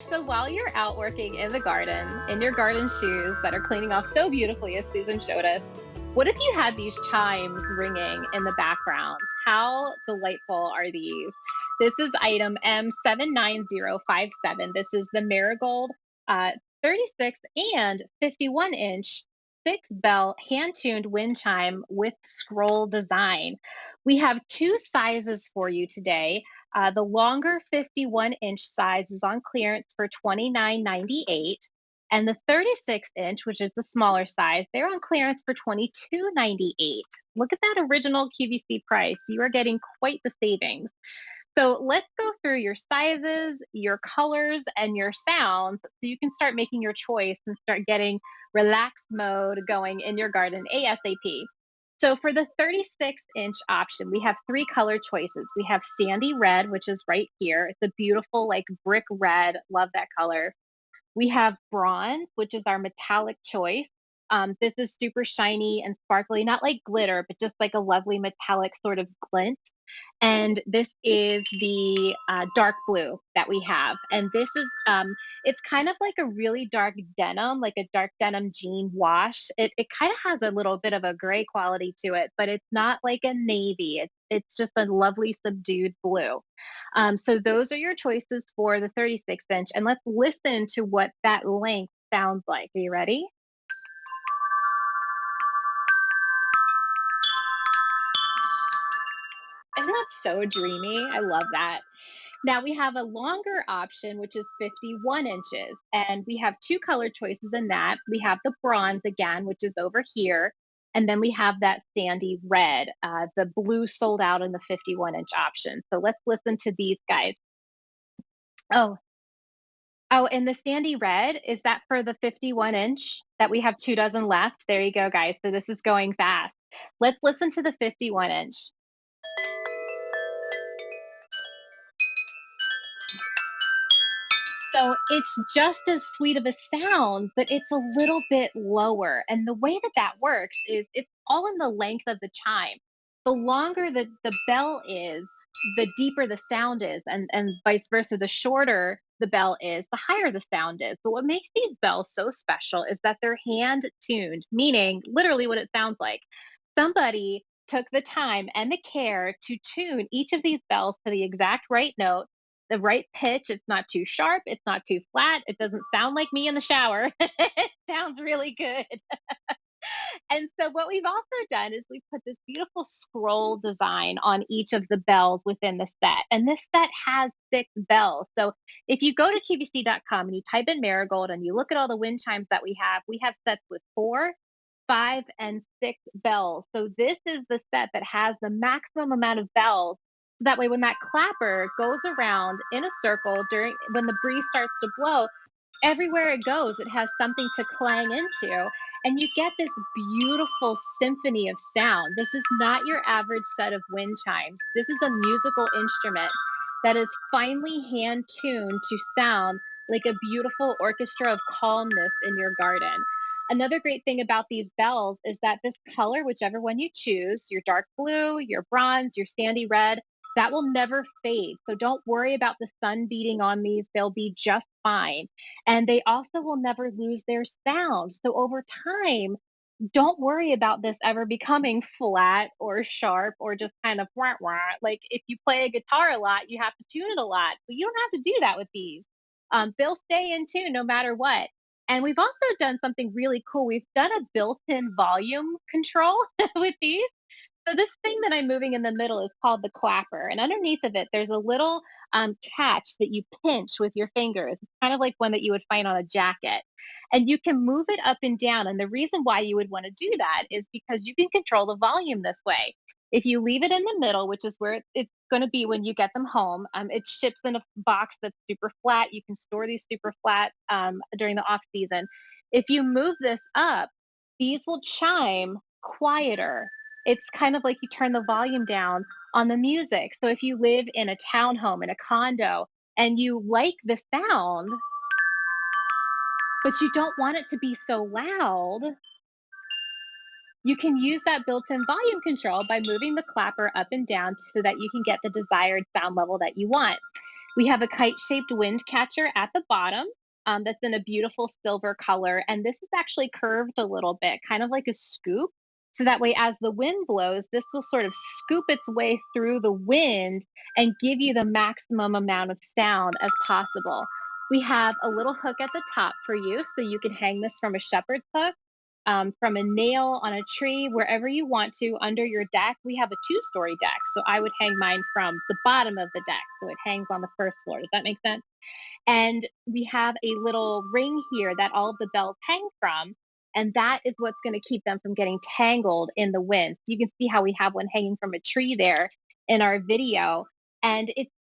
So while you're out working in the garden, in your garden shoes that are cleaning off so beautifully, as Susan showed us, what if you had these chimes ringing in the background? How delightful are these? This is item M79057. This is the Marigold 36 and 51 inch six bell hand tuned wind chime with scroll design. We have two sizes for you today. The longer 51-inch size is on clearance for $29.98. And the 36-inch, which is the smaller size, they're on clearance for $22.98. Look at that original QVC price. You are getting quite the savings. So let's go through your sizes, your colors, and your sounds so you can start making your choice and start getting relaxed mode going in your garden ASAP. So for the 36-inch option, we have three color choices. We have sandy red, which is right here. It's a beautiful like brick red. Love that color. We have bronze, which is our metallic choice. This is super shiny and sparkly, not like glitter, but just like a lovely metallic sort of glint. And this is the dark blue that we have. And this is, it's kind of like a really dark denim, like a dark denim jean wash. It kind of has a little bit of a gray quality to it, but it's not like a navy. It's just a lovely subdued blue. So those are your choices for the 36-inch. And let's listen to what that length sounds like. Are you ready? Isn't that so dreamy? I love that. Now we have a longer option, which is 51 inches, and we have two color choices in that. We have the bronze again, which is over here, and then we have that sandy red. The blue sold out in the 51-inch option. So let's listen to these guys. Oh, oh, and the sandy red, is that for the 51-inch that we have 2 dozen left? There you go, guys. So this is going fast. Let's listen to the 51-inch. So it's just as sweet of a sound, but it's a little bit lower. And the way that that works is it's all in the length of the chime. The longer the bell is, the deeper the sound is, and vice versa. The shorter the bell is, the higher the sound is. But what makes these bells so special is that they're hand tuned, meaning literally what it sounds like. Somebody took the time and the care to tune each of these bells to the exact right note, the right pitch. It's not too sharp, it's not too flat. It doesn't sound like me in the shower. It sounds really good. And so what we've also done is we've put this beautiful scroll design on each of the bells within the set. And this set has six bells. So if you go to QVC.com and you type in Marigold and you look at all the wind chimes that we have sets with four, five, and six bells. So this is the set that has the maximum amount of bells. So that way, when that clapper goes around in a circle during when the breeze starts to blow, everywhere it goes, it has something to clang into. And you get this beautiful symphony of sound. This is not your average set of wind chimes. This is a musical instrument that is finely hand tuned to sound like a beautiful orchestra of calmness in your garden. Another great thing about these bells is that this color, whichever one you choose, your dark blue, your bronze, your sandy red, that will never fade. So don't worry about the sun beating on these. They'll be just fine. And they also will never lose their sound. So over time, don't worry about this ever becoming flat or sharp or just kind of wah, wah. Like if you play a guitar a lot, you have to tune it a lot, but you don't have to do that with these. They'll stay in tune no matter what. And we've also done something really cool. We've done a built-in volume control with these. So this thing that I'm moving in the middle is called the clapper, and underneath of it, there's a little catch that you pinch with your fingers. It's kind of like one that you would find on a jacket, and you can move it up and down. And the reason why you would want to do that is because you can control the volume this way. If you leave it in the middle, which is where it's going to be when you get them home, it ships in a box that's super flat. You can store these super flat during the off season. If you move this up, these will chime quieter. It's kind of like you turn the volume down on the music. So if you live in a townhome, in a condo, and you like the sound, but you don't want it to be so loud, you can use that built-in volume control by moving the clapper up and down so that you can get the desired sound level that you want. We have a kite-shaped wind catcher at the bottom, that's in a beautiful silver color, and this is actually curved a little bit, kind of like a scoop. So that way, as the wind blows, this will sort of scoop its way through the wind and give you the maximum amount of sound as possible. We have a little hook at the top for you, so you can hang this from a shepherd's hook, from a nail on a tree, wherever you want to, under your deck. We have a two-story deck, so I would hang mine from the bottom of the deck, so it hangs on the first floor. Does that make sense? And we have a little ring here that all of the bells hang from, and that is what's going to keep them from getting tangled in the wind. So you can see how we have one hanging from a tree there in our video, and it's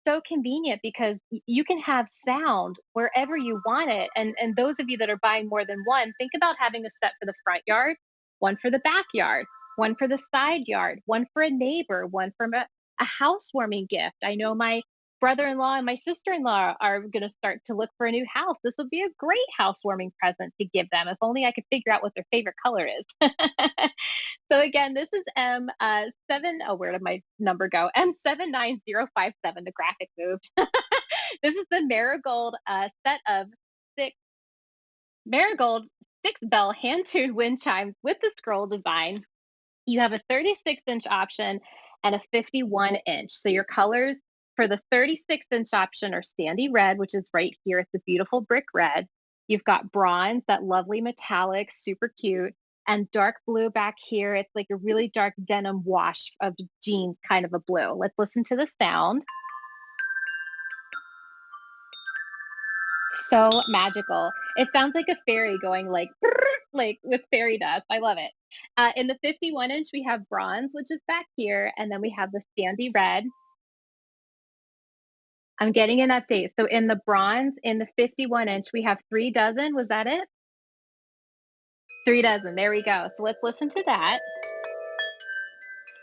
so convenient because you can have sound wherever you want it. And those of you that are buying more than one, think about having a set for the front yard, one for the backyard, one for the side yard, one for a neighbor, one for a housewarming gift. I know my brother-in-law and my sister-in-law are going to start to look for a new house. This would be a great housewarming present to give them. If only I could figure out what their favorite color is. So again, this is M seven. Oh, where did my number go? M79057. The graphic moved. This is the Marigold set of six Marigold six bell hand tuned wind chimes with the scroll design. You have a 36-inch option and a 51-inch. So your colors for the 36-inch option are sandy red, which is right here. It's a beautiful brick red. You've got bronze, that lovely metallic, super cute, and dark blue back here. It's like a really dark denim wash of jeans, kind of a blue. Let's listen to the sound. So magical. It sounds like a fairy going like like with fairy dust. I love it. In the 51-inch, we have bronze, which is back here, and then we have the sandy red. I'm getting an update. So in the bronze, in the 51-inch, we have 3 dozen. Was that it? 3 dozen. There we go. So let's listen to that.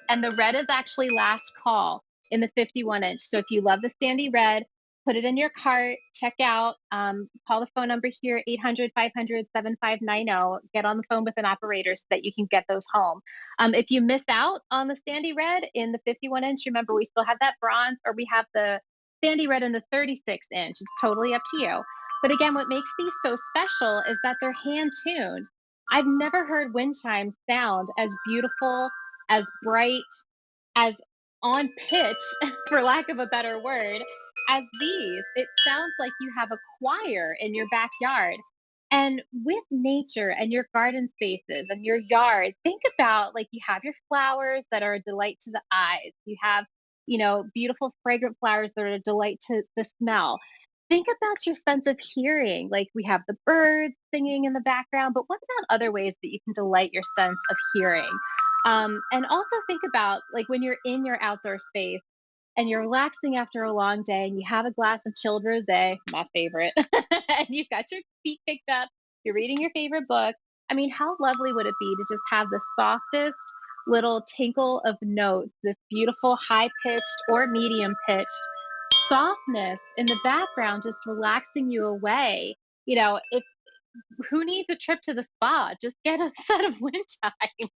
And the red is actually last call in the 51-inch. So if you love the sandy red, put it in your cart, check out, call the phone number here, 800-500-7590. Get on the phone with an operator so that you can get those home. If you miss out on the sandy red in the 51-inch, remember we still have that bronze, or we have the sandy red in the 36-inch. It's totally up to you. But again, what makes these so special is that they're hand tuned. I've never heard wind chimes sound as beautiful, as bright, as on pitch, for lack of a better word, as these. It sounds like you have a choir in your backyard. And with nature and your garden spaces and your yard, think about like you have your flowers that are a delight to the eyes. You have, beautiful fragrant flowers that are a delight to the smell. Think about your sense of hearing. Like we have the birds singing in the background, but what about other ways that you can delight your sense of hearing? And also think about like when you're in your outdoor space and you're relaxing after a long day and you have a glass of chilled rosé, my favorite, and you've got your feet kicked up, you're reading your favorite book. I mean, how lovely would it be to just have the softest little tinkle of notes, this beautiful high pitched or medium pitched softness in the background, just relaxing you away. If who needs a trip to the spa? Just get a set of wind chimes.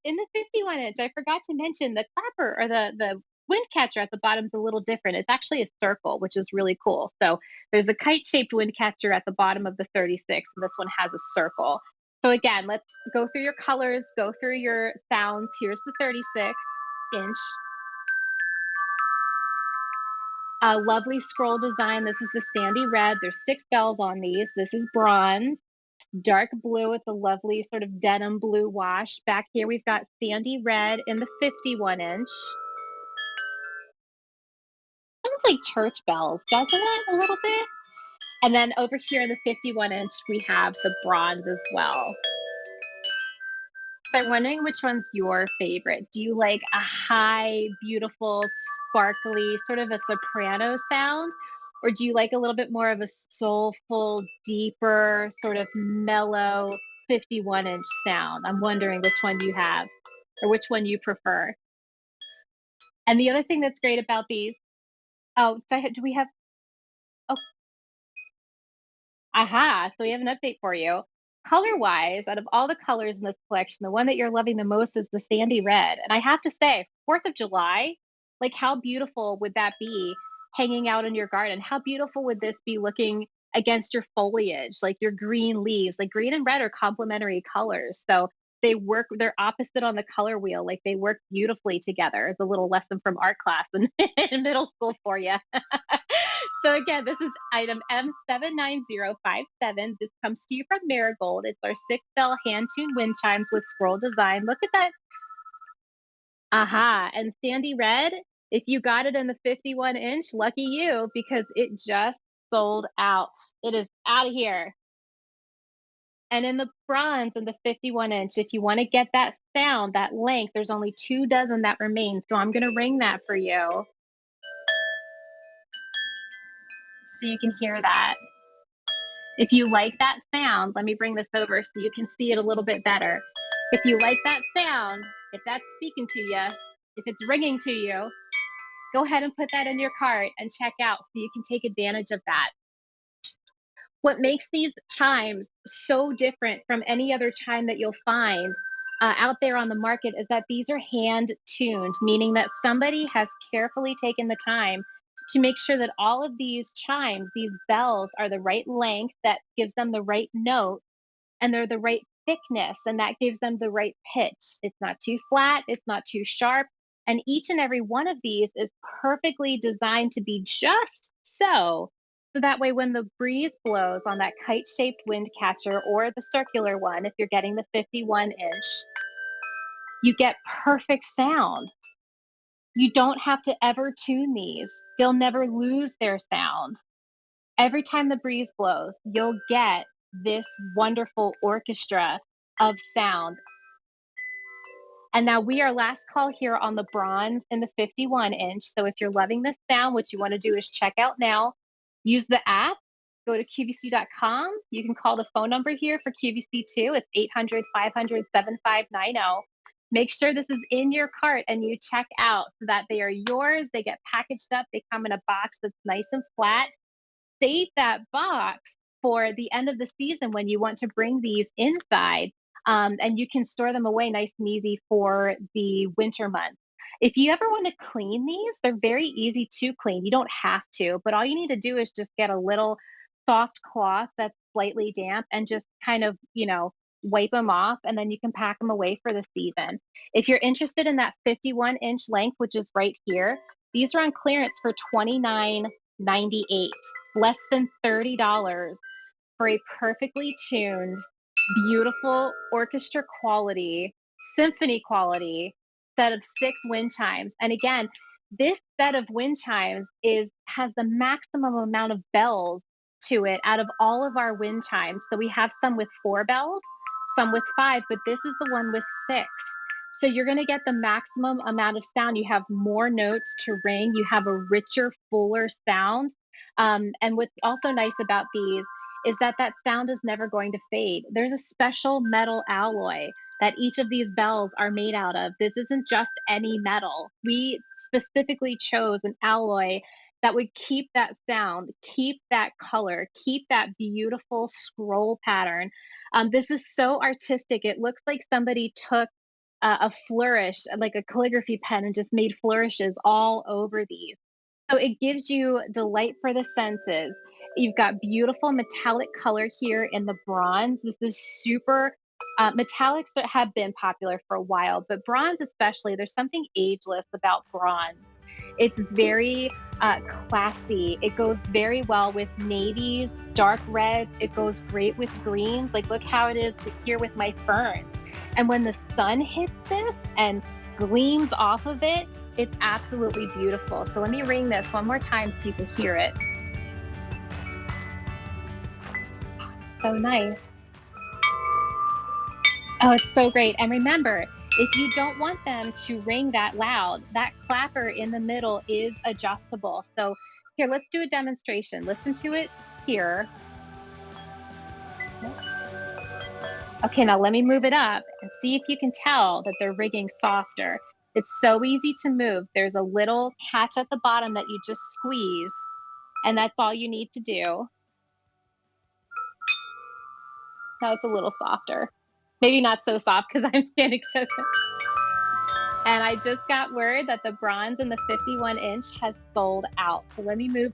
In the 51-inch, I forgot to mention the clapper or the wind catcher at the bottom is a little different. It's actually a circle, which is really cool. So there's a kite-shaped wind catcher at the bottom of the 36, and this one has a circle. So again, let's go through your colors, go through your sounds. Here's the 36-inch. A lovely scroll design. This is the sandy red. There's 6 bells on these. This is bronze. Dark blue with a lovely sort of denim blue wash. Back here, we've got sandy red in the 51-inch. Sounds like church bells, doesn't it? A little bit. And then over here in the 51-inch, we have the bronze as well. So I'm wondering which one's your favorite. Do you like a high, beautiful, sparkly, sort of a soprano sound? Or do you like a little bit more of a soulful, deeper, sort of mellow 51-inch sound? I'm wondering which one you have or which one you prefer. And the other thing that's great about these, oh, do we have, oh, aha, so we have an update for you. Color wise, out of all the colors in this collection, the one that you're loving the most is the sandy red. And I have to say, 4th of July, Like, how beautiful would that be hanging out in your garden? How beautiful would this be looking against your foliage, like your green leaves? Like, green and red are complementary colors. So they're opposite on the color wheel. Like, they work beautifully together. It's a little lesson from art class in, in middle school for you. So again, this is item M79057. This comes to you from Marigold. It's our 6 bell hand-tuned wind chimes with scroll design. Look at that. Aha. And Sandy Red, if you got it in the 51-inch, lucky you, because it just sold out. It is out of here. And in the bronze and the 51-inch, if you want to get that sound, that length, there's only 2 dozen that remain. So I'm going to ring that for you so you can hear that. If you like that sound, let me bring this over so you can see it a little bit better. If you like that sound, if that's speaking to you, if it's ringing to you, go ahead and put that in your cart and check out so you can take advantage of that. What makes these chimes so different from any other chime that you'll find out there on the market is that these are hand tuned, meaning that somebody has carefully taken the time to make sure that all of these chimes, these bells, are the right length that gives them the right note, and they're the right thickness, and that gives them the right pitch. It's not too flat, it's not too sharp. And each and every one of these is perfectly designed to be just so. So that way, when the breeze blows on that kite shaped wind catcher or the circular one, if you're getting the 51-inch, you get perfect sound. You don't have to ever tune these, they'll never lose their sound. Every time the breeze blows, you'll get this wonderful orchestra of sound. And now we are last call here on the bronze and the 51-inch. So if you're loving this sound, what you want to do is check out now. Use the app, go to QVC.com. You can call the phone number here for QVC2. It's 800-500-7590. Make sure this is in your cart and you check out so that they are yours. They get packaged up. They come in a box that's nice and flat. Save that box for the end of the season when you want to bring these inside, and you can store them away nice and easy for the winter months. If you ever want to clean these, they're very easy to clean. You don't have to, but all you need to do is just get a little soft cloth that's slightly damp and just kind of, wipe them off, and then you can pack them away for the season. If you're interested in that 51-inch length, which is right here, these are on clearance for $29.98, less than $30 for a perfectly tuned, beautiful orchestra quality, symphony quality set of 6 wind chimes. And again, this set of wind chimes has the maximum amount of bells to it out of all of our wind chimes. So we have some with 4 bells, some with 5, but this is the one with 6. So you're going to get the maximum amount of sound. You have more notes to ring. You have a richer, fuller sound. And what's also nice about these is that sound is never going to fade. There's a special metal alloy that each of these bells are made out of. This isn't just any metal. We specifically chose an alloy that would keep that sound, keep that color, keep that beautiful scroll pattern. This is so artistic. It looks like somebody took a flourish, like a calligraphy pen, and just made flourishes all over these. So it gives you delight for the senses. You've got beautiful metallic color here in the bronze. This is super metallics that have been popular for a while, but bronze especially, there's something ageless about bronze. It's very classy. It goes very well with navies, dark reds. It goes great with greens. Like, look how it is here with my ferns. And when the sun hits this and gleams off of it, it's absolutely beautiful. So let me ring this one more time so you can hear it. So nice. Oh, it's so great. And remember, if you don't want them to ring that loud, that clapper in the middle is adjustable. So here, let's do a demonstration. Listen to it here. Okay, now let me move it up and see if you can tell that they're ringing softer. It's so easy to move. There's a little catch at the bottom that you just squeeze, and that's all you need to do. Now it's a little softer. Maybe not so soft because I'm standing so close. And I just got word that the bronze and the 51 inch has sold out. So let me move